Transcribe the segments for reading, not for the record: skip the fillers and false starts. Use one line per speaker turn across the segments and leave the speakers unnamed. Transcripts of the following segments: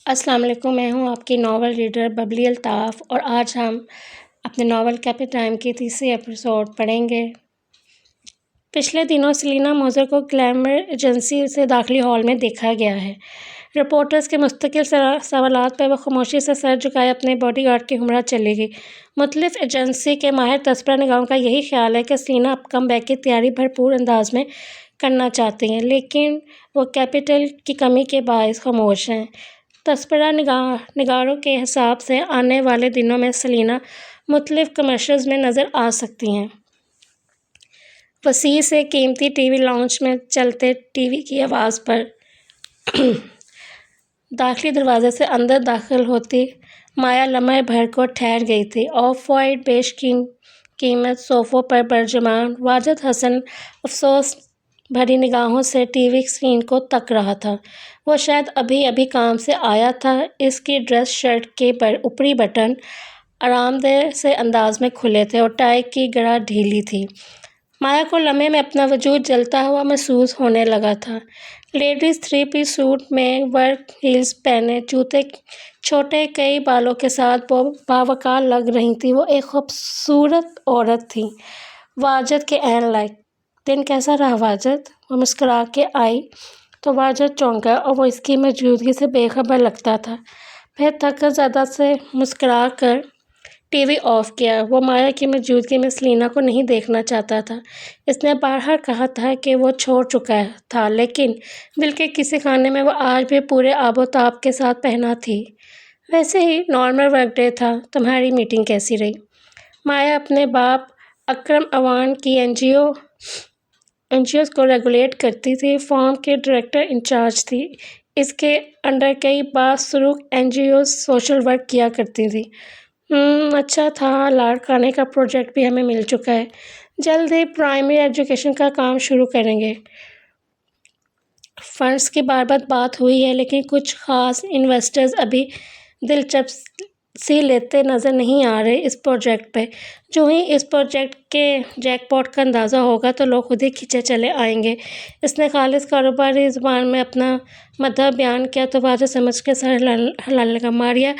السلام علیکم، میں ہوں آپ کی ناول ریڈر ببلی الطاف، اور آج ہم اپنے ناول کیفے ٹائم کی تیسری ایپیسوڈ پڑھیں گے۔ پچھلے دنوں سیلینا موزر کو گلیمر ایجنسی سے داخلی ہال میں دیکھا گیا ہے۔ رپورٹرز کے مستقل سوالات پر وہ خاموشی سے سر جھکائے اپنے باڈی گارڈ کے ہمراہ چلی گئی۔ مختلف ایجنسی کے ماہر تصویرہ نگاروں کا یہی خیال ہے کہ سیلینا اب کم بیک کی تیاری بھرپور انداز میں کرنا چاہتی ہیں، لیکن وہ کیپٹل کی کمی کے باعث خاموش ہیں۔ تصویرہ نگاروں کے حساب سے آنے والے دنوں میں سیلینا مختلف کمرشلز میں نظر آ سکتی ہیں۔ وسیع سے قیمتی ٹی وی لاؤنج میں چلتے ٹی وی کی آواز پر داخلی دروازے سے اندر داخل ہوتی مایا لمحے بھر کو ٹھہر گئی تھی۔ آف وائٹ بیش قیمت صوفوں پر برجمان واجد حسن افسوس بھری نگاہوں سے ٹی وی اسکرین کو تک رہا تھا۔ وہ شاید ابھی ابھی کام سے آیا تھا۔ اس کی ڈریس شرٹ کے اوپری بٹن آرام دہ سے انداز میں کھلے تھے اور ٹائی کی گرہ ڈھیلی تھی۔ مایا کو لمحے میں اپنا وجود جلتا ہوا محسوس ہونے لگا تھا۔ لیڈیز 3 پیس سوٹ میں ورق ہیلز پہنے، جوتے چھوٹے کئی بالوں کے ساتھ باوقار لگ رہی تھی۔ وہ ایک خوبصورت عورت تھی، واجد کے عین لائق۔ دن کیسا رہا واجد؟ وہ مسکرا کے آئی تو واجد چونکا اور وہ اس کی موجودگی سے بے خبر لگتا تھا۔ پھر تھکن زدہ سے مسکرا کر ٹی وی آف کیا۔ وہ مایا کی موجودگی میں سیلینا کو نہیں دیکھنا چاہتا تھا۔ اس نے بارہا کہا تھا کہ وہ چھوڑ چکا تھا، لیکن دل کے کسی خانے میں وہ آج بھی پورے آب و تاب کے ساتھ پہنا تھی۔ ویسے ہی نارمل ورک ڈے تھا۔ تمہاری میٹنگ کیسی رہی؟ مایا اپنے باپ اکرم اعوان کی این جی اوز کو ریگولیٹ کرتی تھی، فارم کی ڈائریکٹر انچارج تھی۔ اس کے انڈر کئی باسروق N G Os social work کیا کرتی تھیں۔ اچھا تھا، لاڑکانے کا پروجیکٹ بھی ہمیں مل چکا ہے۔ جلد ہی پرائمری ایجوکیشن کا کام شروع کریں گے۔ فنڈز کی بات ہوئی ہے، لیکن کچھ خاص انویسٹرز ابھی دلچسپی لیتے نظر نہیں آ رہے اس پروجیکٹ پہ۔ جو ہی اس پروجیکٹ کے جیک پاٹ کا اندازہ ہوگا تو لوگ خود ہی کھنچے چلے آئیں گے۔ اس نے خالص کاروباری زبان میں اپنا مدح بیان کیا تو واجد سمجھ کے سر ہلانے لگا۔ ماریا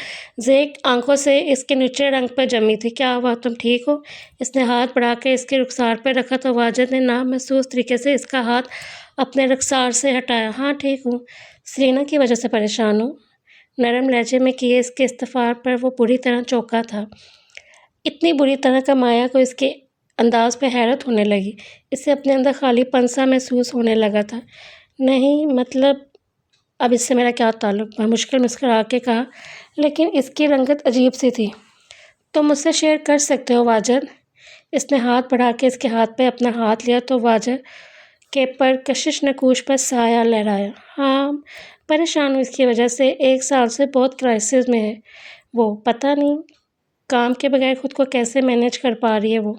زیگ آنکھوں سے اس کے نچلے رنگ پر جمی تھی۔ کیا ہوا، تم ٹھیک ہو؟ اس نے ہاتھ بڑھا کے اس کے رخسار پہ رکھا تو واجد نے نامحسوس طریقے سے اس کا ہاتھ اپنے رخسار سے ہٹایا۔ ہاں ٹھیک ہوں، سیلینا کی وجہ سے پریشان ہوں؟ نرم لہجے میں کیے اس کے استفسار پر وہ بری طرح چونکا تھا۔ اتنی بری طرح کا مایا کو اس کے انداز پہ حیرت ہونے لگی۔ اسے اپنے اندر خالی پن سا محسوس ہونے لگا تھا۔ نہیں مطلب اب اس سے میرا کیا تعلق؟ میں مشکل مسکرا کے کہا، لیکن اس کی رنگت عجیب سی تھی۔ تم مجھ سے شیئر کر سکتے ہو واجد؟ اس نے ہاتھ بڑھا کے اس کے ہاتھ پہ اپنا ہاتھ لیا تو واجد کے پرکشش نقوش پر سایہ لہرایا۔ ہاں پریشان ہوں اس کی وجہ سے، 1 سال سے بہت کرائسس میں ہے وہ، پتہ نہیں کام کے بغیر خود کو کیسے مینیج کر پا رہی ہے وہ۔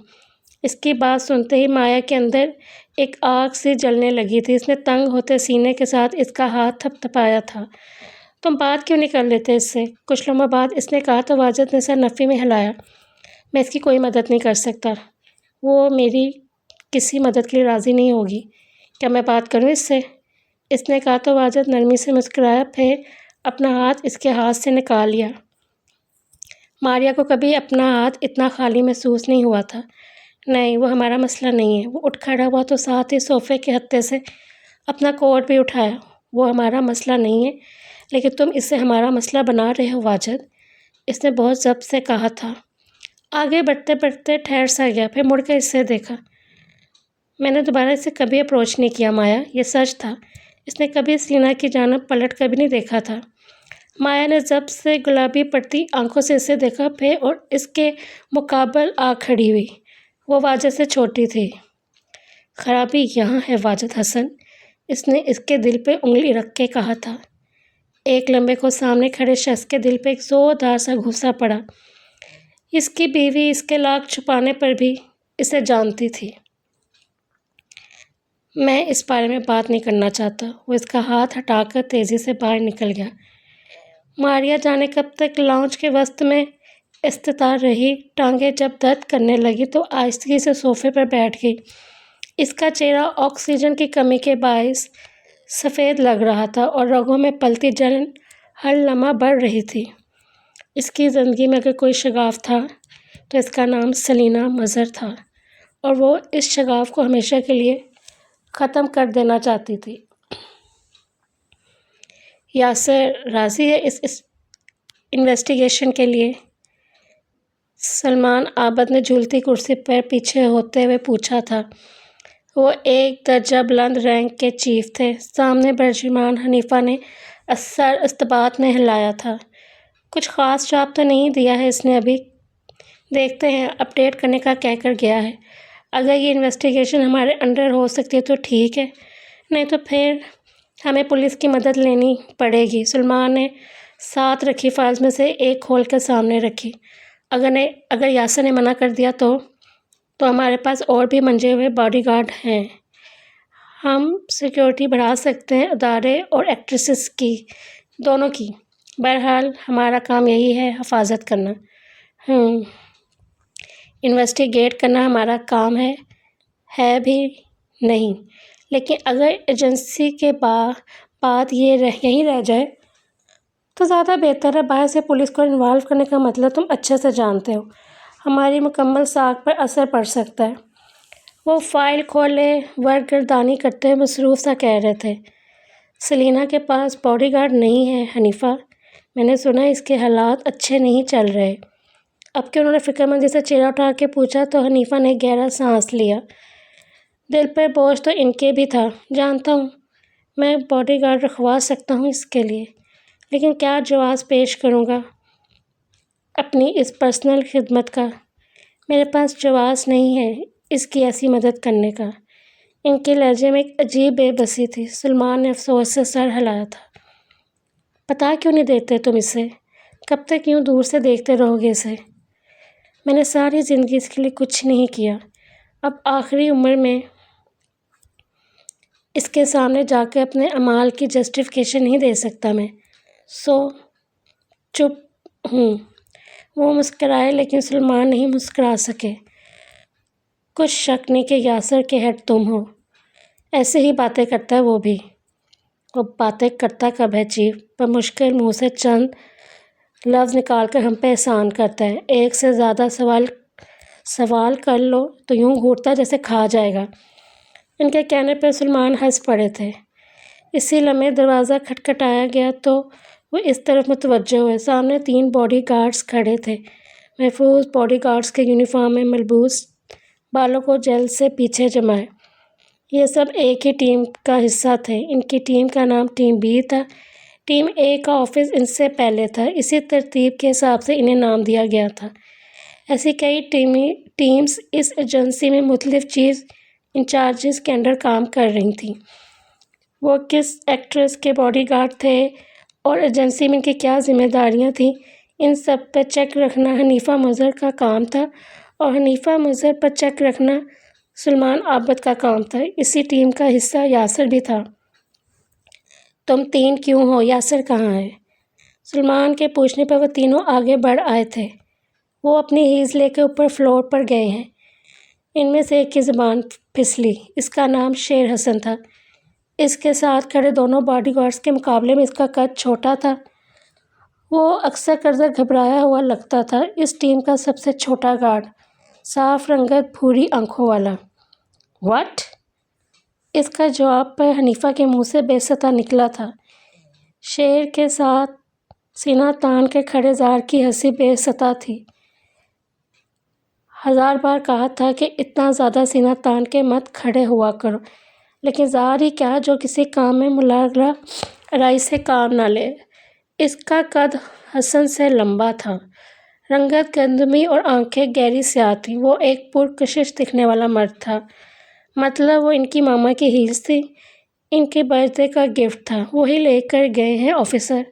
اس کی بات سنتے ہی مایا کے اندر ایک آگ سی جلنے لگی تھی۔ اس نے تنگ ہوتے سینے کے ساتھ اس کا ہاتھ تھپ تھپایا تھا۔ تم بات کیوں نہیں کر لیتے اس سے؟ کچھ لمحہ بعد اس نے کہا تو واجد نے سر نفی میں ہلایا۔ میں اس کی کوئی مدد نہیں کر سکتا، وہ میری کسی مدد کے لیے راضی نہیں ہوگی۔ کیا میں بات کروں اس سے؟ اس نے کہا تو واجد نرمی سے مسکرایا، پھر اپنا ہاتھ اس کے ہاتھ سے نکال لیا۔ ماریا کو کبھی اپنا ہاتھ اتنا خالی محسوس نہیں ہوا تھا۔ نہیں وہ ہمارا مسئلہ نہیں ہے۔ وہ اٹھ کھڑا ہوا تو ساتھ ہی صوفے کے ہتھے سے اپنا کوٹ بھی اٹھایا۔ وہ ہمارا مسئلہ نہیں ہے، لیکن تم اسے ہمارا مسئلہ بنا رہے ہو واجد، اس نے بہت ضبط سے کہا تھا۔ آگے بڑھتے بڑھتے ٹھہر سا گیا، پھر مڑ کر اسے دیکھا۔ میں نے دوبارہ اسے کبھی اپروچ نہیں کیا مایا، یہ سچ تھا۔ اس نے کبھی سیلینا کی جانب پلٹ کر بھی نہیں دیکھا تھا۔ مایا نے ضبط سے گلابی پڑتی آنکھوں سے اسے دیکھا، پھر اور اس کے مقابل آ کھڑی ہوئی۔ وہ واجد سے چھوٹی تھی۔ خرابی یہاں ہے واجد حسن، اس نے اس کے دل پہ انگلی رکھ کے کہا تھا۔ ایک لمحے کو سامنے کھڑے شخص کے دل پہ ایک زوردار سا گھوسا پڑا۔ اس کی بیوی اس کے لاکھ چھپانے پر بھی اسے جانتی تھی۔ میں اس بارے میں بات نہیں کرنا چاہتا۔ وہ اس کا ہاتھ ہٹا کر تیزی سے باہر نکل گیا۔ ماریا جانے کب تک لاؤنج کے وسط میں استتار رہی۔ ٹانگیں جب درد کرنے لگی تو آہستگی سے صوفے پر بیٹھ گئی۔ اس کا چہرہ آکسیجن کی کمی کے باعث سفید لگ رہا تھا اور رگوں میں پلتی جلن ہر لمحہ بڑھ رہی تھی۔ اس کی زندگی میں اگر کوئی شغاف تھا تو اس کا نام سلینا مظہر تھا، اور وہ اس شغاف کو ہمیشہ کے لیے ختم کر دینا چاہتی تھی۔ یاسر راضی ہے اس انویسٹیگیشن کے لیے؟ سلمان عابد نے جھولتی کرسی پر پیچھے ہوتے ہوئے پوچھا تھا۔ وہ ایک درجہ بلند رینک کے چیف تھے۔ سامنے برجمان حنیفہ نے سر استباط میں ہلایا تھا۔ کچھ خاص جواب تو نہیں دیا ہے اس نے ابھی، دیکھتے ہیں، اپ ڈیٹ کرنے کا کہہ کر گیا ہے۔ اگر یہ انویسٹیگیشن ہمارے انڈر ہو سکتی ہے تو ٹھیک ہے، نہیں تو پھر ہمیں پولیس کی مدد لینی پڑے گی۔ سلمان نے ساتھ رکھی فائلز میں سے ایک کھول کے سامنے رکھی۔ اگر یاسر نے منع کر دیا تو ہمارے پاس اور بھی منجے ہوئے باڈی گارڈ ہیں۔ ہم سیکیورٹی بڑھا سکتے ہیں، ادارے اور ایکٹریسز کی، دونوں کی۔ بہرحال ہمارا کام یہی ہے، حفاظت کرنا۔ انویسٹیگیٹ کرنا ہمارا کام ہے بھی نہیں، لیکن اگر ایجنسی کے بعد یہ یہیں رہ جائے تو زیادہ بہتر ہے۔ باہر سے پولیس کو انوالو کرنے کا مطلب تم اچھے سے جانتے ہو، ہماری مکمل ساکھ پر اثر پڑ سکتا ہے۔ وہ فائل کھولے ورق گردانی کرتے ہوئے مصروف سا کہہ رہے تھے۔ سلینا کے پاس باڈی گارڈ نہیں ہے حنیفہ، میں نے سنا اس کے حالات اچھے نہیں چل رہے۔ اب کہ انہوں نے فکر مندی سے چہرہ اٹھا کے پوچھا تو حنیفہ نے گہرا سانس لیا۔ دل پر بوجھ تو ان کے بھی تھا، جانتا ہوں، میں باڈی گارڈ رکھوا سکتا ہوں اس کے لیے، لیکن کیا جواز پیش کروں گا اپنی اس پرسنل خدمت کا؟ میرے پاس جواز نہیں ہے اس کی ایسی مدد کرنے کا۔ ان کے لہجے میں ایک عجیب بے بسی تھی۔ سلمان نے افسوس سے سر ہلایا تھا۔ بتا کیوں نہیں دیتے تم اسے؟ کب تک یوں دور سے دیکھتے رہو گے اسے؟ میں نے ساری زندگی اس کے لیے کچھ نہیں کیا، اب آخری عمر میں اس کے سامنے جا کے اپنے اعمال کی جسٹیفیکیشن نہیں دے سکتا میں، سو چپ ہوں۔ وہ مسکرائے لیکن سلمان نہیں مسکرا سکے۔ کچھ شک نہیں کہ یاسر کے ہیڈ تم ہو، ایسے ہی باتیں کرتا ہے وہ بھی۔ وہ باتیں کرتا کب ہے چیف؟ بمشکل منہ سے چند لفظ نکال کر ہم پہ احسان کرتا ہے۔ ایک سے زیادہ سوال کر لو تو یوں گھورتا جیسے کھا جائے گا۔ ان کے کہنے پہ سلمان ہنس پڑے تھے۔ اسی لمحے دروازہ کھٹکھٹایا گیا تو وہ اس طرف متوجہ ہوئے۔ سامنے 3 باڈی گارڈز کھڑے تھے، محفوظ باڈی گارڈز کے یونیفارم میں ملبوس، بالوں کو جیل سے پیچھے جمائے۔ یہ سب ایک ہی ٹیم کا حصہ تھے۔ ان کی ٹیم کا نام ٹیم بی تھا۔ ٹیم اے کا آفس ان سے پہلے تھا، اسی ترتیب کے حساب سے انہیں نام دیا گیا تھا۔ ایسی کئی ٹیمز اس ایجنسی میں مختلف چیف انچارجز کے انڈر کام کر رہی تھیں۔ وہ کس ایکٹریس کے باڈی گارڈ تھے اور ایجنسی میں ان کی کیا ذمہ داریاں تھیں، ان سب پہ چیک رکھنا حنیفہ مظہر کا کام تھا، اور حنیفہ مظہر پر چیک رکھنا سلمان عابد کا کام تھا۔ اسی ٹیم کا حصہ یاسر بھی تھا۔ تم 3 کیوں ہو؟ یاسر کہاں ہے؟ سلمان کے پوچھنے پر وہ تینوں آگے بڑھ آئے تھے۔ وہ اپنی ہیلز لے کے اوپر فلور پر گئے ہیں۔ ان میں سے ایک کی زبان پھسلی۔ اس کا نام شیر حسن تھا۔ اس کے ساتھ کھڑے دونوں باڈی گارڈز کے مقابلے میں اس کا قد چھوٹا تھا۔ وہ اکثر گھبرایا ہوا لگتا تھا۔ اس ٹیم کا سب سے چھوٹا گارڈ، صاف رنگت بھوری آنکھوں والا۔ واٹ؟ اس کا جواب پر حنیفہ کے منہ سے بے صدا نکلا تھا۔ شیر کے ساتھ سینہ تان کے کھڑے زار کی ہنسی بے صدا تھی۔ 1000 بار کہا تھا کہ اتنا زیادہ سینہ تان کے مت کھڑے ہوا کرو، لیکن زار ہی کیا جو کسی کام میں ملغلرہ آرائی سے کام نہ لے۔ اس کا قد حسن سے لمبا تھا، رنگت گندمی اور آنکھیں گہری سیاہ تھیں۔ وہ ایک پرکشش دکھنے والا مرد تھا۔ مطلب وہ ان کی ماما کی ہیلز تھی، ان کے برتھ ڈے کا گفٹ تھا، وہی لے کر گئے ہیں آفیسر۔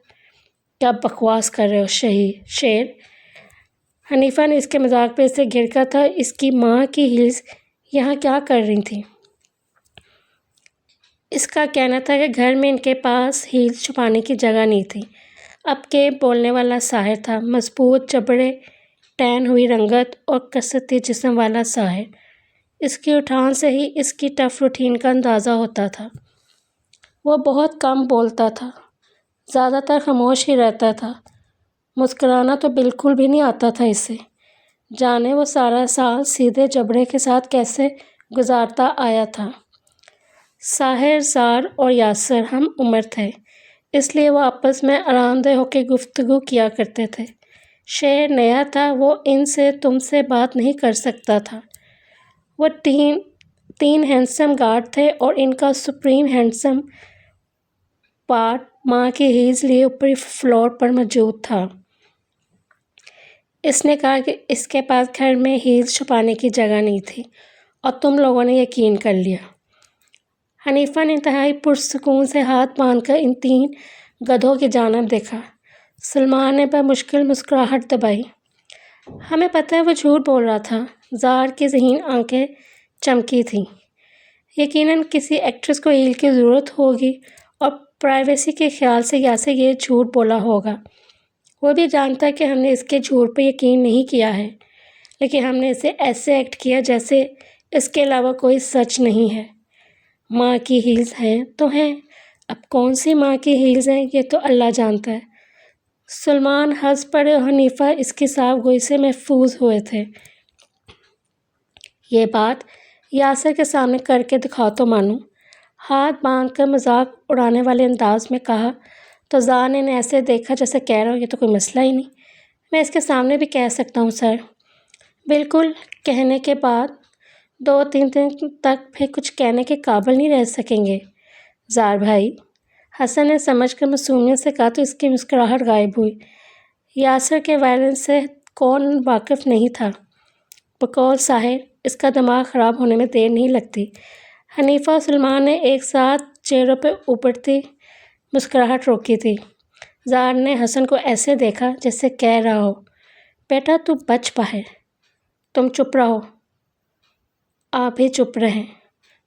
کیا بکواس کر رہے ہو شیر؟ حنیفہ نے اس کے مذاق پہ اسے گھیرکا تھا۔ اس کی ماں کی ہیلز یہاں کیا کر رہی تھیں؟ اس کا کہنا تھا کہ گھر میں ان کے پاس ہیلز چھپانے کی جگہ نہیں تھی۔ اب کے بولنے والا ساحر تھا، مضبوط جبڑے، ٹین ہوئی رنگت اور کثرتی جسم والا ساحر۔ اس کی اٹھان سے ہی اس کی ٹف روٹین کا اندازہ ہوتا تھا۔ وہ بہت کم بولتا تھا، زیادہ تر خاموش ہی رہتا تھا، مسکرانا تو بالکل بھی نہیں آتا تھا اسے۔ جانے وہ سارا سال سیدھے جبڑے کے ساتھ کیسے گزارتا آیا تھا۔ ساحر، زار اور یاسر ہم عمر تھے، اس لیے وہ آپس میں آرام دہ ہو کے گفتگو کیا کرتے تھے۔ شہر نیا تھا، وہ ان سے تم سے بات نہیں کر سکتا تھا۔ وہ تین ہینڈسم گارڈ تھے اور ان کا سپریم ہینڈسم پارٹ ماں کی ہیلز لیے اوپری فلور پر موجود تھا۔ اس نے کہا کہ اس کے پاس گھر میں ہیلز چھپانے کی جگہ نہیں تھی اور تم لوگوں نے یقین کر لیا۔ حنیفہ نے انتہائی پرسکون سے ہاتھ باندھ کر ان تین گدھوں کی جانب دیکھا۔ سلمان نے بمشکل مسکراہٹ دبائی۔ ہمیں پتہ ہے وہ جھوٹ بول رہا تھا۔ زار کی ذہین آنکھیں چمکی تھیں۔ یقیناً کسی ایکٹریس کو ہیل کی ضرورت ہوگی اور پرائیویسی کے خیال سے یاسر یہ جھوٹ بولا ہوگا۔ وہ بھی جانتا ہے کہ ہم نے اس کے جھوٹ پہ یقین نہیں کیا ہے، لیکن ہم نے اسے ایسے ایکٹ کیا جیسے اس کے علاوہ کوئی سچ نہیں ہے۔ ماں کی ہیلز ہیں تو ہیں، اب کون سی ماں کی ہیلز ہیں یہ تو اللہ جانتا ہے۔ سلمان ہنس پڑے اور حنیفہ اس کی صاف گوئی سے محفوظ ہوئے تھے۔ یہ بات یاسر کے سامنے کر کے دکھاؤ تو مانوں، ہاتھ باندھ کر مذاق اڑانے والے انداز میں کہا تو زار نے انہیں ایسے دیکھا جیسے کہہ رہا ہوں یہ تو کوئی مسئلہ ہی نہیں، میں اس کے سامنے بھی کہہ سکتا ہوں سر۔ بالکل، کہنے کے بعد 2-3 دن تک پھر کچھ کہنے کے قابل نہیں رہ سکیں گے زار بھائی، حسن نے سمجھ کر معصومیت سے کہا تو اس کی مسکراہٹ غائب ہوئی۔ یاسر کے وائلنس سے کون واقف نہیں تھا؟ بقول ساحر، اس کا دماغ خراب ہونے میں دیر نہیں لگتی۔ حنیفہ اور سلمان نے ایک ساتھ چہروں پہ ابھرتی مسکراہٹ روکی تھی۔ زار نے حسن کو ایسے دیکھا جیسے کہہ رہا ہو، بیٹا تو بچ باہر، تم چپ رہو۔ آپ بھی چپ رہیں۔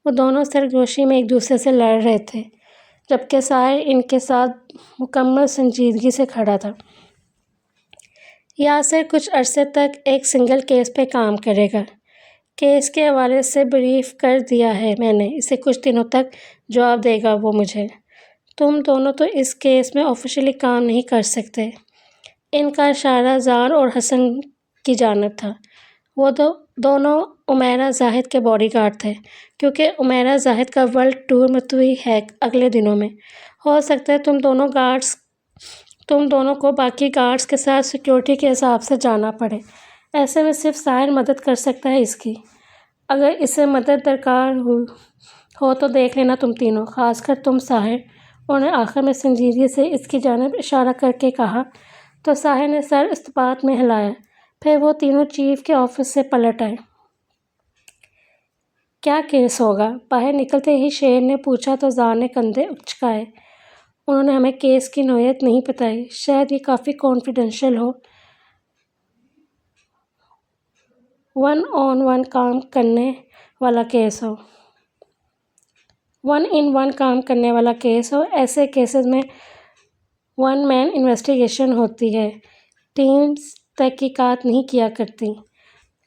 وہ دونوں سرگوشی میں ایک دوسرے سے لڑ رہے تھے، جبکہ ساحر ان کے ساتھ مکمل سنجیدگی سے کھڑا تھا۔ یاسر کچھ عرصے تک ایک سنگل کیس پہ کام کرے گا۔ کیس کے حوالے سے بریف کر دیا ہے میں نے اسے، کچھ دنوں تک جواب دے گا وہ مجھے۔ تم دونوں تو اس کیس میں آفیشلی کام نہیں کر سکتے۔ ان کا اشارہ زار اور حسن کی جانب تھا۔ وہ دونوں عمیرہ زاہد کے باڈی گارڈ تھے، کیونکہ عمیرہ زاہد کا ورلڈ ٹور متوی ہے اگلے دنوں میں۔ ہو سکتا ہے تم دونوں کو باقی گارڈز کے ساتھ سیکیورٹی کے حساب سے جانا پڑے۔ ایسے میں صرف ساحر مدد کر سکتا ہے اس کی۔ اگر اسے مدد درکار ہو تو دیکھ لینا تم تینوں، خاص کر تم ساحر۔ انہوں نے آخر میں سنجیدگی سے اس کی جانب اشارہ کر کے کہا تو ساحر نے سر استباط میں ہلایا۔ پھر وہ تینوں چیف کے آفس سے پلٹ آئے۔ کیا کیس ہوگا؟ باہر نکلتے ہی شیر نے پوچھا تو زار نے کندھے اچکائے۔ انہوں نے ہمیں کیس کی نوعیت نہیں بتائی، شاید یہ کافی کانفیڈینشیل ہو۔ 1-on-1 کام کرنے والا کیس ہو۔ 1-in-1 کام کرنے والا کیس ہو۔ ایسے کیسز میں 1 مین انویسٹیگیشن ہوتی ہے، ٹیمز تحقیقات نہیں کیا کرتی۔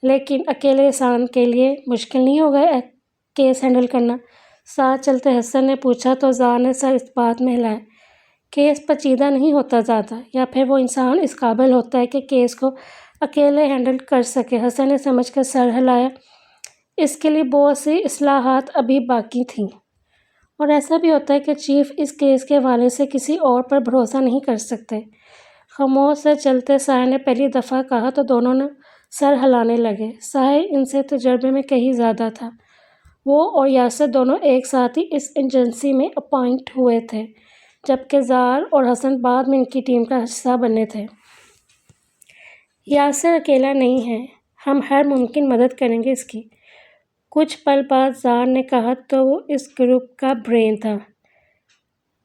لیکن اکیلے انسان کے لیے مشکل نہیں ہوگا کیس ہینڈل کرنا؟ ساتھ چلتے حسن نے پوچھا تو زار نے سر اس بات میں ہلایا۔ کیس پیچیدہ نہیں ہوتا زیادہ، یا پھر وہ انسان اس قابل ہوتا ہے کہ کیس کو اکیلے ہینڈل کر سکے؟ حسن نے سمجھ کر سر ہلایا۔ اس کے لیے بہت سی اصلاحات ابھی باقی تھیں، اور ایسا بھی ہوتا ہے کہ چیف اس کیس کے حوالے سے کسی اور پر بھروسہ نہیں کر سکتے۔ خاموش سے چلتے ساحر نے پہلی دفعہ کہا تو دونوں نے سر ہلانے لگے۔ ساحر ان سے تجربے میں کہیں زیادہ تھا۔ وہ اور یاسر دونوں ایک ساتھ ہی اس ایجنسی میں اپائنٹ ہوئے تھے، جبکہ زار اور حسن بعد میں ان کی ٹیم کا حصہ بنے تھے۔ یاسر اکیلا نہیں ہے، ہم ہر ممکن مدد کریں گے اس کی۔ کچھ پل بعد زار نے کہا تو وہ اس گروپ کا برین تھا،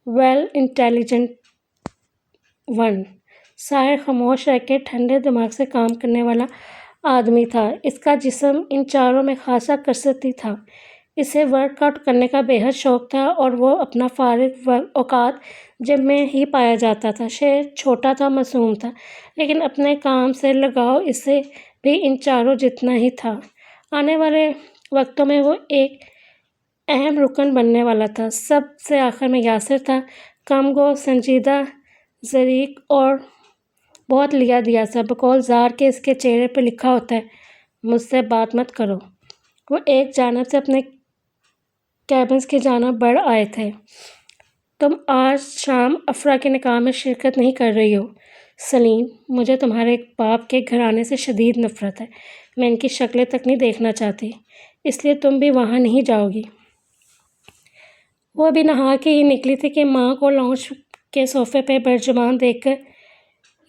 ویل انٹیلیجنٹ ون۔ ساحر خاموش رہ کے ٹھنڈے دماغ سے کام کرنے والا آدمی تھا۔ اس کا جسم ان چاروں میں خاصا کثرتی تھا۔ اسے ورک آؤٹ کرنے کا بے حد شوق تھا اور وہ اپنا فارغ اوقات جم میں ہی پایا جاتا تھا۔ شہر چھوٹا تھا، معصوم تھا، لیکن اپنے کام سے لگاؤ اسے بھی ان چاروں جتنا ہی تھا۔ آنے والے وقتوں میں وہ ایک اہم رکن بننے والا تھا۔ سب سے آخر میں یاسر تھا، کم گو، سنجیدہ، ظریف اور بہت لیا دیا سا، بقول زار کے اس کے چہرے پہ لکھا ہوتا ہے مجھ سے بات مت کرو۔ وہ ایک جانب سے اپنے کیبنز کی جانب بڑھ آئے تھے۔ تم آج شام افرا کے نکاح میں شرکت نہیں کر رہی ہو سلیم، مجھے تمہارے باپ کے گھرانے سے شدید نفرت ہے، میں ان کی شکلیں تک نہیں دیکھنا چاہتی، اس لیے تم بھی وہاں نہیں جاؤ گی۔ وہ ابھی نہا کے ہی نکلی تھی کہ ماں کو لاؤنج کے صوفے پہ برجمان دیکھ کر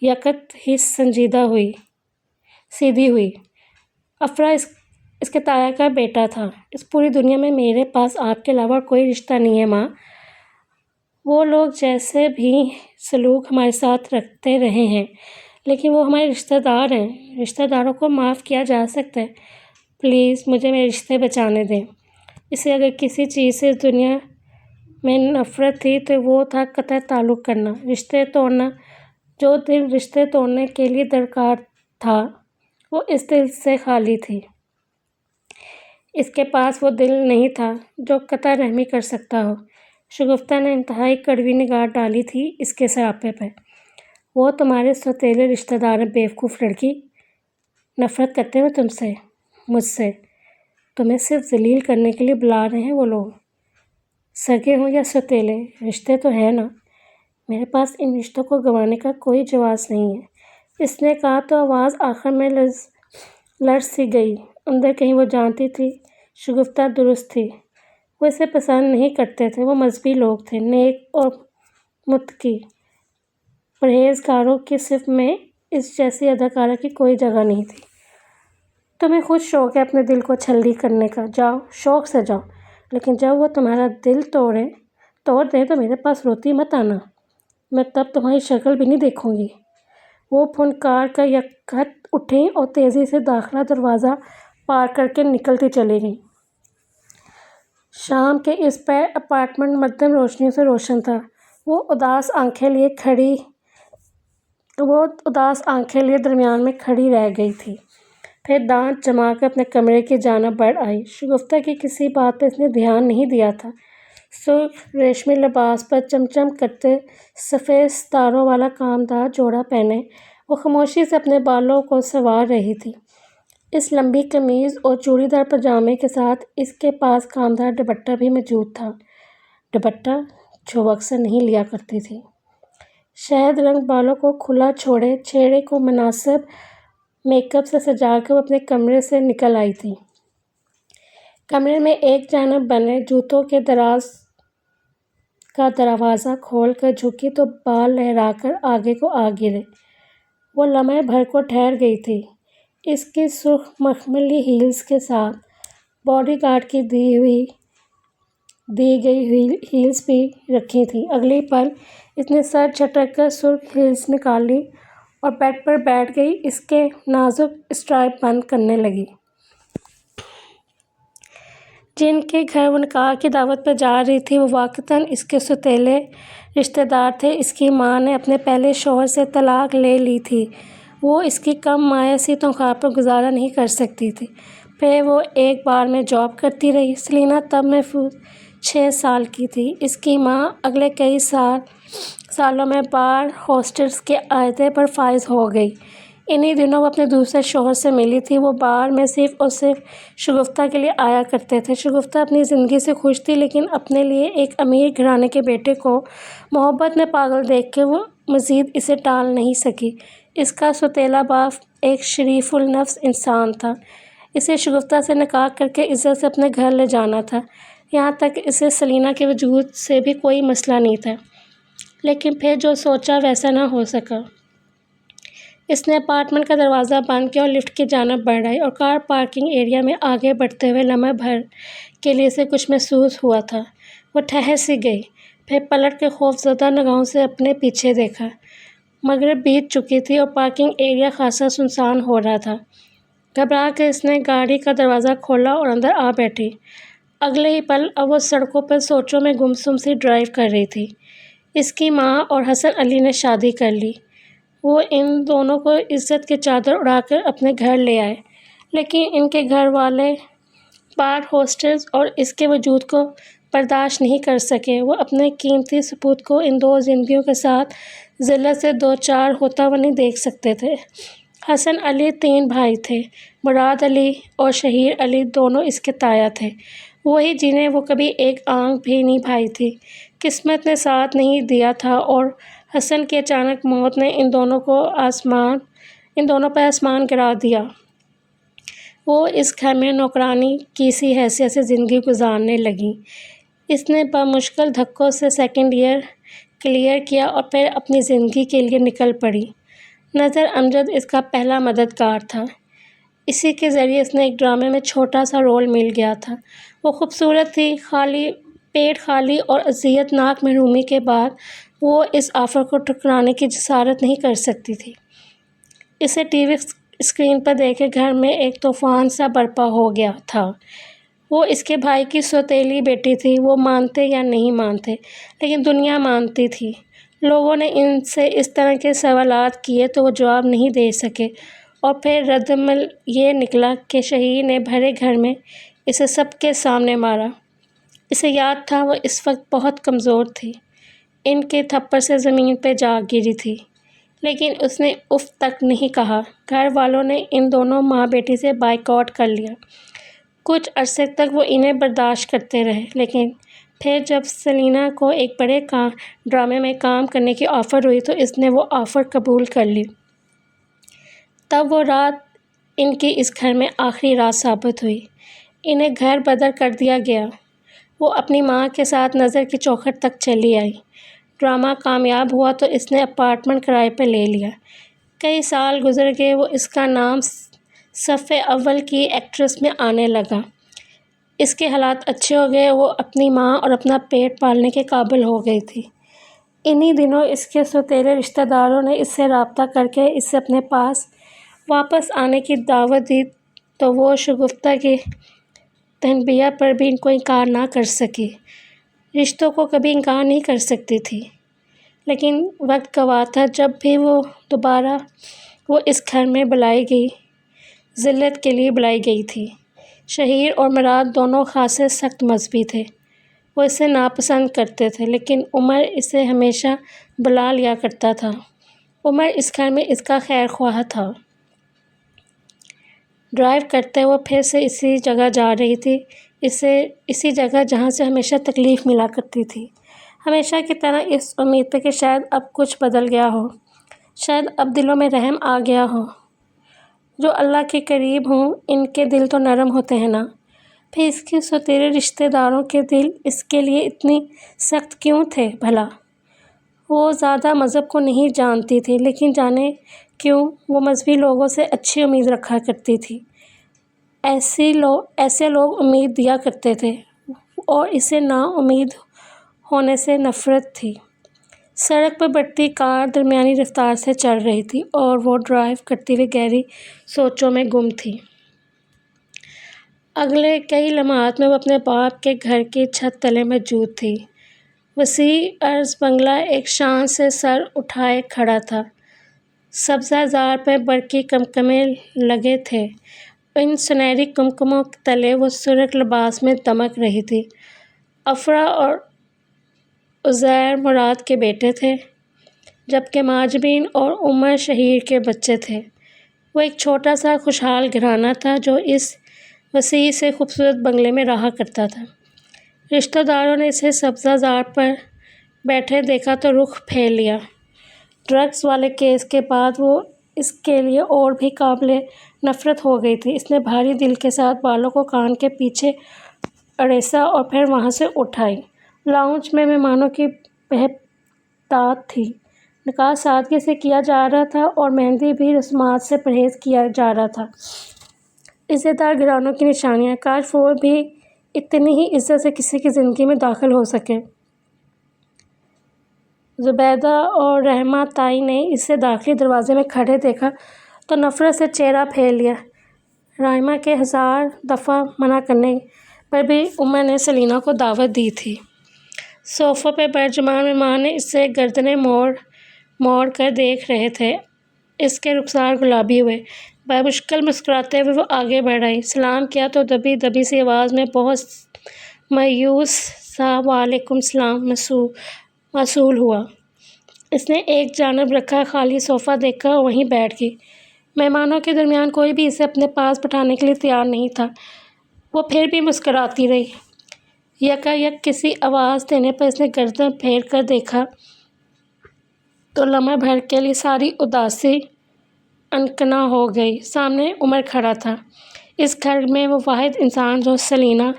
یکت ہی سیدھی ہوئی۔ افرا اس کے تایا کا بیٹا تھا، اس پوری دنیا میں میرے پاس آپ کے علاوہ کوئی رشتہ نہیں ہے ماں۔ وہ لوگ جیسے بھی سلوک ہمارے ساتھ رکھتے رہے ہیں لیکن وہ ہمارے رشتہ دار ہیں، رشتہ داروں کو معاف کیا جا سکتا ہے، پلیز مجھے میرے رشتے بچانے دیں۔ اسے اگر کسی چیز سے اس دنیا میں نفرت تھی تو وہ تھا قطع تعلق کرنا، رشتے توڑنا۔ جو دل رشتے توڑنے کے لیے درکار تھا وہ اس دل سے خالی تھی، اس کے پاس وہ دل نہیں تھا جو قطع رحمی کر سکتا ہو۔ شگفتہ نے انتہائی کڑوی نگاہ ڈالی تھی اس کے سراپے پہ۔ وہ تمہارے سوتیلے رشتہ دار ہیں بیوقوف لڑکی، نفرت کرتے ہیں تم سے، مجھ سے، تمہیں صرف ذلیل کرنے کے لیے بلا رہے ہیں وہ لوگ، سگے ہوں یا سوتیلے، رشتے تو ہیں نا، میرے پاس ان رشتوں کو گنوانے کا کوئی جواز نہیں ہے، اس نے کہا تو آواز آخر میں لرز سی گئی، اندر کہیں وہ جانتی تھی شگفتہ درست تھی، وہ اسے پسند نہیں کرتے تھے، وہ مذہبی لوگ تھے، نیک اور متقی پرہیزگاروں کی صف میں اس جیسی اداکارہ کی کوئی جگہ نہیں تھی۔ تمہیں خود شوق ہے اپنے دل کو چھلنی کرنے کا، جاؤ شوق سے جاؤ، لیکن جب وہ تمہارا دل توڑ دیں تو میرے پاس روتی مت آنا، میں تب تمہاری شکل بھی نہیں دیکھوں گی۔ وہ پھنکار کر یکت اٹھیں اور تیزی سے داخلہ دروازہ پار کر کے نکلتی چلی گئیں۔ شام کے اس پیر اپارٹمنٹ مدھم روشنیوں سے روشن تھا۔ وہ اداس آنکھیں لیے درمیان میں کھڑی رہ گئی تھی، پھر دانت جما کر اپنے کمرے کی جانب بڑھ آئی۔ شگفتہ کی کسی بات پہ اس نے دھیان نہیں دیا تھا۔ سرخ ریشمی لباس پر چمچم کرتے سفید ستاروں والا کامدار جوڑا پہنے وہ خاموشی سے اپنے بالوں کو سنوار رہی تھی۔ اس لمبی قمیض اور چوڑی دار پاجامے کے ساتھ اس کے پاس کامدار دوپٹہ بھی موجود تھا، دوپٹہ جو وہ اکثر نہیں لیا کرتی تھی۔ شہد رنگ بالوں کو کھلا چھوڑے چہرے کو مناسب میک اپ سے سجا کر وہ اپنے کمرے سے نکل آئی تھی۔ کمرے میں ایک جانب بنے جوتوں کے دراز کا دروازہ کھول کر جھکی تو بال لہرا کر آگے کو آ گرے۔ وہ لمحے بھر کو ٹھہر گئی تھی، اس کی سرخ مخملی ہیلز کے ساتھ باڈی گارڈ کی دی گئی ہیلز بھی رکھی تھیں۔ اگلی پل اس نے سر جھٹک کر سرخ ہیلز نکال لی اور بیڈ پر بیٹھ گئی، اس کے نازک اسٹرائپ بند کرنے لگی۔ جن کے گھر وہ نکاح کی دعوت پر جا رہی تھی وہ واقعتاً اس کے سوتیلے رشتہ دار تھے۔ اس کی ماں نے اپنے پہلے شوہر سے طلاق لے لی تھی، وہ اس کی کم مایہ سی تنخواہ پر گزارا نہیں کر سکتی تھی، پھر وہ ایک بار میں جاب کرتی رہی۔ سلینا تب محض 6 سال کی تھی۔ اس کی ماں اگلے کئی سالوں میں بار ہوسٹس کے عہدے پر فائز ہو گئی۔ انہی دنوں وہ اپنے دوسرے شوہر سے ملی تھی، وہ بار میں صرف اور صرف شگفتہ کے لیے آیا کرتے تھے۔ شگفتہ اپنی زندگی سے خوش تھی لیکن اپنے لیے ایک امیر گھرانے کے بیٹے کو محبت میں پاگل دیکھ کے وہ مزید اسے ٹال نہیں سکی۔ اس کا سوتیلا باپ ایک شریف النفس انسان تھا، اسے شگفتہ سے نکاح کر کے عزت سے اپنے گھر لے جانا تھا، یہاں تک اسے سلینا کے وجود سے بھی کوئی مسئلہ نہیں تھا، لیکن پھر جو سوچا ویسا نہ ہو سکا۔ اس نے اپارٹمنٹ کا دروازہ بند کیا اور لفٹ کی جانب بڑھ آئی اور کار پارکنگ ایریا میں آگے بڑھتے ہوئے لمحے بھر کے لیے اسے کچھ محسوس ہوا تھا۔ وہ ٹھہر سی گئی، پھر پلٹ کے خوفزدہ نگاہوں سے اپنے پیچھے دیکھا۔ مغرب بیت چکی تھی اور پارکنگ ایریا خاصا سنسان ہو رہا تھا۔ گھبرا کر اس نے گاڑی کا دروازہ کھولا اور اندر آ بیٹھی۔ اگلے ہی پل اب وہ سڑکوں پر سوچوں میں گمسم سی ڈرائیو کر رہی تھی۔ اس کی ماں اور حسن علی نے شادی کر لی، وہ ان دونوں کو عزت کی چادر اڑا کر اپنے گھر لے آئے، لیکن ان کے گھر والے بار ہوسٹس اور اس کے وجود کو برداشت نہیں کر سکے۔ وہ اپنے قیمتی سپوت کو ان دو زندگیوں کے ساتھ ذلت سے دوچار ہوتا ہوا نہیں دیکھ سکتے تھے۔ حسن علی 3 بھائی تھے۔ مراد علی اور شہیر علی دونوں اس کے تایا تھے، وہی جنہیں وہ کبھی ایک آنکھ بھی نہیں بھائی تھی۔ قسمت نے ساتھ نہیں دیا تھا اور حسن کی اچانک موت نے ان دونوں پر آسمان گرا دیا۔ وہ اس گھر میں نوکرانی کی سی حیثیت سے زندگی گزارنے لگیں۔ اس نے بمشکل دھکوں سے سیکنڈ ایئر کلیئر کیا اور پھر اپنی زندگی کے لیے نکل پڑی۔ نذر امجد اس کا پہلا مددگار تھا۔ اسی کے ذریعے اس نے ایک ڈرامے میں چھوٹا سا رول مل گیا تھا۔ وہ خوبصورت تھی، پیٹ خالی اور اذیت ناک محرومی کے بعد وہ اس آفر کو ٹھکرانے کی جسارت نہیں کر سکتی تھی۔ اسے ٹی وی اسکرین پر دیکھے گھر میں ایک طوفان سا برپا ہو گیا تھا۔ وہ اس کے بھائی کی سوتیلی بیٹی تھی، وہ مانتے یا نہیں مانتے، لیکن دنیا مانتی تھی۔ لوگوں نے ان سے اس طرح کے سوالات کیے تو وہ جواب نہیں دے سکے، اور پھر ردعمل یہ نکلا کہ شہیر نے بھرے گھر میں اسے سب کے سامنے مارا۔ اسے یاد تھا وہ اس وقت بہت کمزور تھی، ان کے تھپڑ سے زمین پہ جا گری تھی، لیکن اس نے اف تک نہیں کہا۔ گھر والوں نے ان دونوں ماں بیٹی سے بائیکاٹ کر لیا۔ کچھ عرصے تک وہ انہیں برداشت کرتے رہے، لیکن پھر جب سیلینا کو ایک بڑے ڈرامے میں کام کرنے کی آفر ہوئی تو اس نے وہ آفر قبول کر لی۔ تب وہ رات ان کی اس گھر میں آخری رات ثابت ہوئی۔ انہیں گھر بدر کر دیا گیا۔ وہ اپنی ماں کے ساتھ نظر کی چوکھٹ تک چلی آئی۔ ڈرامہ کامیاب ہوا تو اس نے اپارٹمنٹ کرائے پہ لے لیا۔ کئی سال گزر گئے، وہ اس کا نام صف اول کی ایکٹریس میں آنے لگا۔ اس کے حالات اچھے ہو گئے، وہ اپنی ماں اور اپنا پیٹ پالنے کے قابل ہو گئی تھی۔ انہی دنوں اس کے سوتیلے رشتہ داروں نے اس سے رابطہ کر کے اسے اپنے پاس واپس آنے کی دعوت دی تو وہ شگفتہ کی تنبیہ پر بھی ان کو انکار نہ کر سکی۔ رشتوں کو کبھی انکار نہیں کر سکتی تھی، لیکن وقت گواہ تھا۔ جب بھی دوبارہ وہ اس گھر میں بلائی گئی، ذلت کے لیے بلائی گئی تھی۔ شہیر اور مراد دونوں خاصے سخت مذہبی تھے، وہ اسے ناپسند کرتے تھے، لیکن عمر اسے ہمیشہ بلا لیا کرتا تھا۔ عمر اس گھر میں اس کا خیر خواہ تھا۔ ڈرائیو کرتے وہ پھر سے اسی جگہ جا رہی تھی، اسی جگہ جہاں سے ہمیشہ تکلیف ملا کرتی تھی، ہمیشہ کی طرح اس امید پہ کہ شاید اب کچھ بدل گیا ہو، شاید اب دلوں میں رحم آ گیا ہو۔ جو اللہ کے قریب ہوں ان کے دل تو نرم ہوتے ہیں نا۔ پھر اس کے سوتیلے رشتہ داروں کے دل اس کے لیے اتنی سخت کیوں تھے بھلا؟ وہ زیادہ مذہب کو نہیں جانتی تھی، لیکن جانے کیوں وہ مذہبی لوگوں سے اچھی امید رکھا کرتی تھی۔ ایسے لوگ امید دیا کرتے تھے اور اسے نا امید ہونے سے نفرت تھی۔ سڑک پر بڑھتی کار درمیانی رفتار سے چل رہی تھی اور وہ ڈرائیو کرتی ہوئی گہری سوچوں میں گم تھی۔ اگلے کئی لمحات میں وہ اپنے باپ کے گھر کی چھت تلے موجود تھی۔ وسیع عرض بنگلہ ایک شان سے سر اٹھائے کھڑا تھا۔ سبزہ زار پہ برقی کمکمے لگے تھے، ان سنہری کمکموں کے تلے وہ سرخ لباس میں دمک رہی تھی۔ افرا اور عزیر مراد کے بیٹے تھے، جبکہ ماجبین اور عمر شہیر کے بچے تھے۔ وہ ایک چھوٹا سا خوشحال گھرانہ تھا جو اس وسیع سے خوبصورت بنگلے میں رہا کرتا تھا۔ رشتہ داروں نے اسے سبزہ زار پر بیٹھے دیکھا تو رخ پھیر لیا۔ ڈرگس والے کیس کے بعد وہ اس کے لیے اور بھی قابل نفرت ہو گئی تھی۔ اس نے بھاری دل کے ساتھ بالوں کو کان کے پیچھے اڑیسا اور پھر وہاں سے اٹھائی۔ لاؤنج میں مہمانوں کی بہتات تھی۔ نکاح سادگی سے کیا جا رہا تھا اور مہندی بھی رسومات سے پرہیز کیا جا رہا تھا۔ عزت دار گھرانوں کی نشانیاں، کاش وہ بھی اتنی ہی عزت سے کسی کی زندگی میں داخل ہو سکے۔ زبیدہ اور رحمہ تائی نے اسے داخلی دروازے میں کھڑے دیکھا تو نفرت سے چہرہ پھیر لیا۔ رحمہ کے 1000 دفعہ منع کرنے پر بھی عمر نے سیلینا کو دعوت دی تھی۔ صوفوں پہ برجمان مہمان اسے گردنیں موڑ کر دیکھ رہے تھے۔ اس کے رخسار گلابی ہوئے۔ بمشکل مسکراتے ہوئے وہ آگے بڑھ آئی، سلام کیا تو دبی دبی سی آواز میں بہت مایوس سا وعلیکم السلام موصول ہوا۔ اس نے ایک جانب رکھا خالی صوفہ دیکھ کر وہیں بیٹھ گئی۔ مہمانوں کے درمیان کوئی بھی اسے اپنے پاس بٹھانے کے لیے تیار نہیں تھا۔ وہ پھر بھی مسکراتی رہی۔ یکایک کسی آواز دینے پر اس نے گردن پھیر کر دیکھا تو لمحے بھر کے لیے ساری اداسی انکنہ ہو گئی۔ سامنے عمر کھڑا تھا، اس گھر میں وہ واحد انسان جو سلینا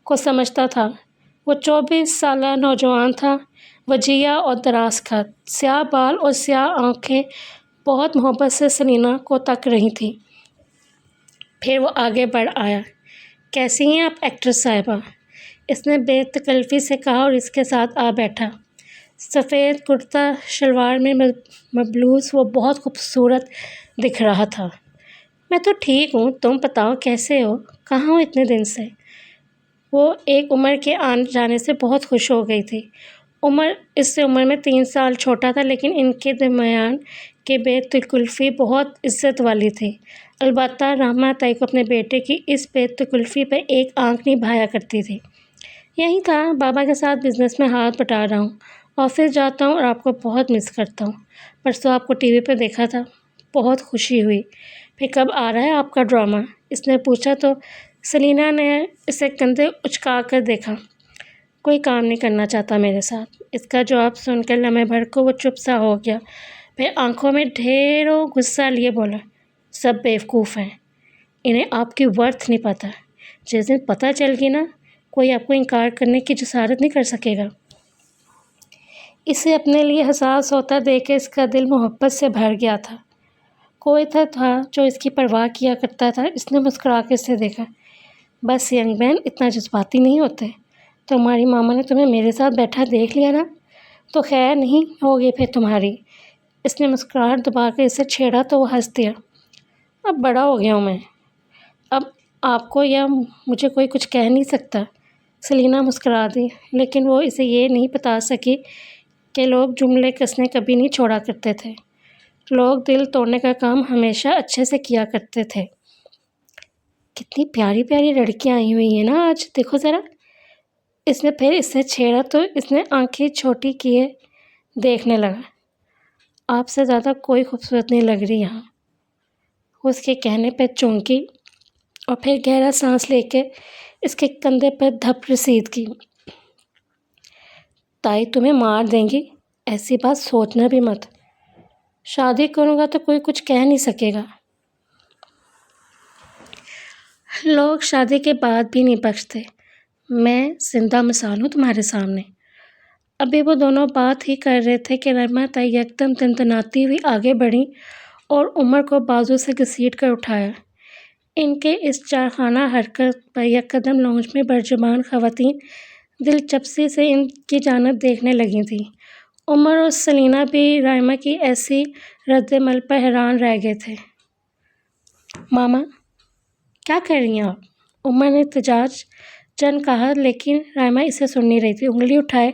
کو سمجھتا تھا۔ وہ 24 سالہ نوجوان تھا، وجیہ اور دراز قد، سیاہ بال اور سیاہ آنکھیں بہت محبت سے سلینا کو تک رہی تھیں۔ پھر وہ آگے بڑھ آیا۔ کیسی ہیں آپ ایکٹریس صاحبہ؟ اس نے بے تکلفی سے کہا اور اس کے ساتھ آ بیٹھا۔ سفید کرتا شلوار میں ملبوس وہ بہت خوبصورت دکھ رہا تھا۔ میں تو ٹھیک ہوں، تم بتاؤ کیسے ہو؟ کہاں ہو اتنے دن سے؟ وہ ایک عمر کے آنے جانے سے بہت خوش ہو گئی تھی۔ عمر اس سے عمر میں 3 سال چھوٹا تھا، لیکن ان کے درمیان کی بے تکلفی بہت عزت والی تھی۔ البتہ رحمہ تائی کو اپنے بیٹے کی اس بے تکلفی پر ایک آنکھ نہیں بھایا کرتی تھی۔ یہی تھا، بابا کے ساتھ بزنس میں ہاتھ بٹا رہا ہوں، آفس جاتا ہوں اور آپ کو بہت مس کرتا ہوں۔ پرسوں آپ کو ٹی وی پہ دیکھا تھا، بہت خوشی ہوئی۔ پھر کب آ رہا ہے آپ کا ڈرامہ؟ اس نے پوچھا تو سلینا نے اسے کندھے اچکا کر دیکھا۔ کوئی کام نہیں کرنا چاہتا میرے ساتھ۔ اس کا جواب سن کر لمحے بھر کو وہ چپ سا ہو گیا، پھر آنکھوں میں ڈھیروں غصہ لیے بولا، سب بیوقوف ہیں، انہیں آپ کی ورتھ نہیں پتہ۔ جس دن پتہ چل گی نا، کوئی آپ کو انکار کرنے کی جسارت نہیں کر سکے گا۔ اسے اپنے لیے حساس ہوتا دیکھ کے اس کا دل محبت سے بھر گیا تھا۔ کوئی تھا جو اس کی پرواہ کیا کرتا تھا۔ اس نے مسکرا کے اسے دیکھا۔ بس ینگ مین اتنا جذباتی نہیں ہوتے۔ تمہاری ماما نے تمہیں میرے ساتھ بیٹھا دیکھ لیا نا، تو خیر نہیں ہوگی پھر تمہاری۔ اس نے مسکراہٹ دبا کر اسے چھیڑا تو وہ ہنس دیا۔ اب بڑا ہو گیا ہوں میں، اب آپ کو یا مجھے کوئی کچھ کہہ نہیں سکتا۔ سلینا مسکرا دی، لیکن وہ اسے یہ نہیں بتا سکی کہ لوگ جملے کسنے کبھی نہیں چھوڑا کرتے تھے۔ لوگ دل توڑنے کا کام ہمیشہ اچھے سے کیا کرتے تھے۔ کتنی پیاری پیاری لڑکیاں آئی ہوئی ہیں نا آج، دیکھو ذرا۔ اس نے پھر اسے چھیڑا تو اس نے آنکھیں چھوٹی کیے دیکھنے لگا۔ آپ سے زیادہ کوئی خوبصورت نہیں لگ رہی یہاں۔ اس کے کہنے پہ چونکی اور پھر گہرا سانس لے کے اس کے کندھے پر دھپ رسید کی۔ تائی تمہیں مار دیں گی، ایسی بات سوچنا بھی مت۔ شادی کروں گا تو کوئی کچھ کہہ نہیں سکے گا۔ لوگ شادی کے بعد بھی نہیں بخشتے۔ میں زندہ مثال ہوں تمہارے سامنے۔ ابھی وہ دونوں بات ہی کر رہے تھے کہ رحمہ تائی یکدم تنتناتی ہوئی آگے بڑھیں اور عمر کو بازو سے گھسیٹ کر اٹھایا۔ ان کے اس جارحانہ حرکت پر یک قدم لانج میں برجمان خواتین دلچسپی سے ان کی جانب دیکھنے لگی تھیں۔ عمر اور سلینا بھی رحمہ کی ایسی رد عمل پر حیران رہ گئے تھے۔ ماما کیا کر رہی ہیں آپ؟ عمر نے احتجاج جن کہا، لیکن رحمہ اسے سن نہیں رہی تھی۔ انگلی اٹھائے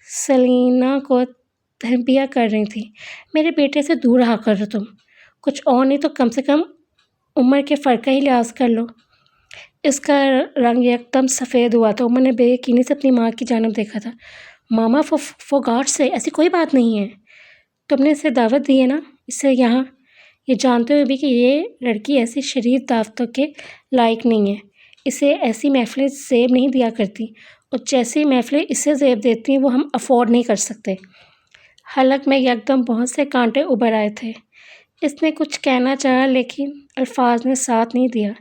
سلینا کو تنبیہ کر رہی تھی، میرے بیٹے سے دور رہا کرو تم، کچھ اور نہیں تو کم سے کم عمر کے فرق کا ہی لحاظ کر لو۔ اس کا رنگ یکدم سفید ہوا تھا۔ عمر نے بے یقینی سے اپنی ماں کی جانب دیکھا تھا۔ ماما فور گاڈ سے ایسی کوئی بات نہیں ہے۔ تم نے اسے دعوت دی ہے نا اسے یہاں، یہ جانتے ہوئے بھی کہ یہ لڑکی ایسی شریف دعوتوں کے لائق نہیں ہے۔ اسے ایسی محفلیں زیب نہیں دیا کرتی، اور جیسی محفلیں اسے زیب دیتی ہیں وہ ہم افورڈ نہیں کر سکتے۔ حلق میں یکدم بہت سے کانٹے ابھر آئے تھے۔ اس نے کچھ کہنا چاہا لیکن الفاظ نے ساتھ نہیں دیا۔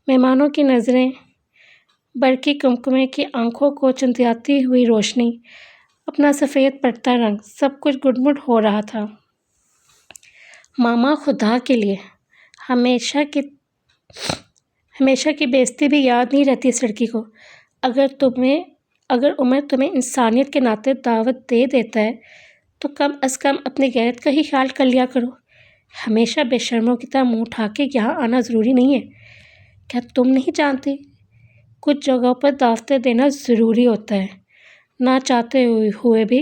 مہمانوں کی نظریں، برقی کمکمے کی آنکھوں کو چندیاتی ہوئی روشنی، اپنا سفید پڑتا رنگ، سب کچھ گڈمڈ ہو رہا تھا۔ ماما خدا کے لیے، ہمیشہ کی بےعزتی بھی یاد نہیں رہتی اس لڑکی کو۔ اگر عمر تمہیں انسانیت کے ناطے دعوت دے دیتا ہے تو کم از کم اپنی غیرت کا ہی خیال کر لیا کرو۔ ہمیشہ بے شرموں کی طرح منہ اٹھا کے یہاں آنا ضروری نہیں ہے۔ کیا تم نہیں جانتی؟ کچھ جگہوں پر دعوتیں دینا ضروری ہوتا ہے، نہ چاہتے ہوئے بھی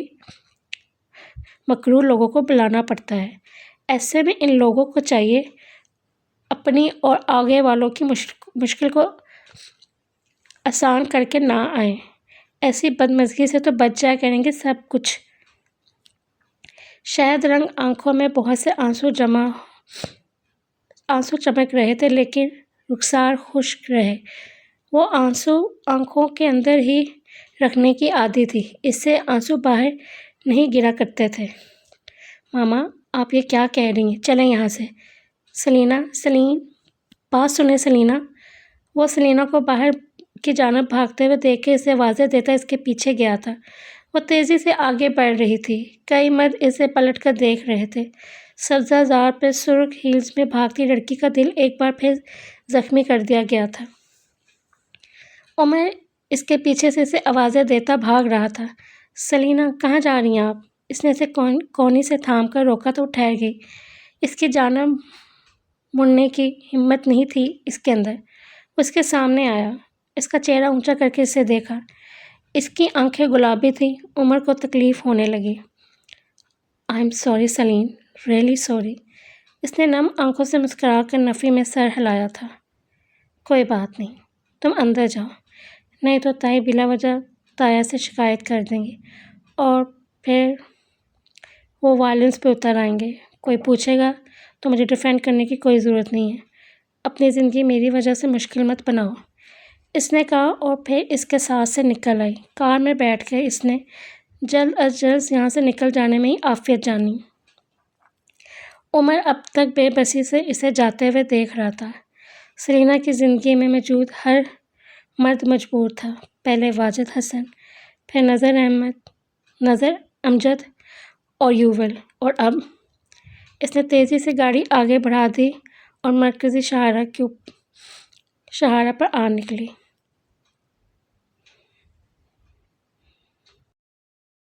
مکروہ لوگوں کو بلانا پڑتا ہے۔ ایسے میں ان لوگوں کو چاہیے اپنی اور آگے والوں کی مشکل کو آسان کر کے نہ آئیں، ایسی بدمزگی سے تو بچ جایا کریں گے سب کچھ۔ شہد رنگ آنکھوں میں بہت سے آنسو چمک رہے تھے، لیکن رخسار خشک رہے۔ وہ آنسو آنکھوں کے اندر ہی رکھنے کی عادی تھی، اس سے آنسو باہر نہیں گرا کرتے تھے۔ ماما، آپ یہ کیا کہہ رہی ہیں؟ چلیں یہاں سے۔ سلیم، بات سنیں سلینا۔ وہ سلینا کو باہر کی جانب بھاگتے ہوئے دیکھ کے اسے آوازیں دیتا اس کے پیچھے گیا تھا۔ وہ تیزی سے آگے بڑھ رہی تھی، کئی مرد اسے پلٹ کر دیکھ رہے تھے۔ سبزہ زار پہ سرخ ہیلز میں بھاگتی لڑکی کا دل ایک بار پھر زخمی کر دیا گیا تھا۔ عمر اس کے پیچھے سے اسے آوازیں دیتا بھاگ رہا تھا۔ سلینا، کہاں جا رہی ہیں آپ؟ اس نے اسے کونی سے تھام کر روکا تو ٹھہر گئی۔ اس کی جانب مڑنے کی ہمت نہیں تھی اس کے اندر۔ وہ اس کے سامنے آیا، اس کا چہرہ اونچا کر کے اسے دیکھا۔ اس کی آنکھیں گلابی تھیں۔ عمر کو تکلیف ہونے لگی۔ I am sorry Salim, really sorry. اس نے نم آنکھوں سے مسکرا کر نفی میں سر ہلایا تھا۔ کوئی بات نہیں، تم اندر جاؤ، نہیں تو تائی بلا وجہ تایا سے شکایت کر دیں گی اور پھر وہ وائلنس پہ اتر آئیں گے۔ کوئی پوچھے گا تو مجھے ڈیفینڈ کرنے کی کوئی ضرورت نہیں ہے۔ اپنی زندگی میری وجہ سے مشکل مت بناؤ، اس نے کہا اور پھر اس کے ساتھ سے نکل آئی۔ کار میں بیٹھ کے اس نے جلد از جلد یہاں سے نکل جانے میں ہی عافیت جانی۔ عمر اب تک بے بسی سے اسے جاتے ہوئے دیکھ رہا تھا۔ سلینا کی زندگی میں موجود ہر مرد مجبور تھا، پہلے واجد حسن، پھر نظر امجد اور یوول، اور اب اس نے تیزی سے گاڑی آگے بڑھا دی اور مرکزی شاہراہ پر آ نکلی۔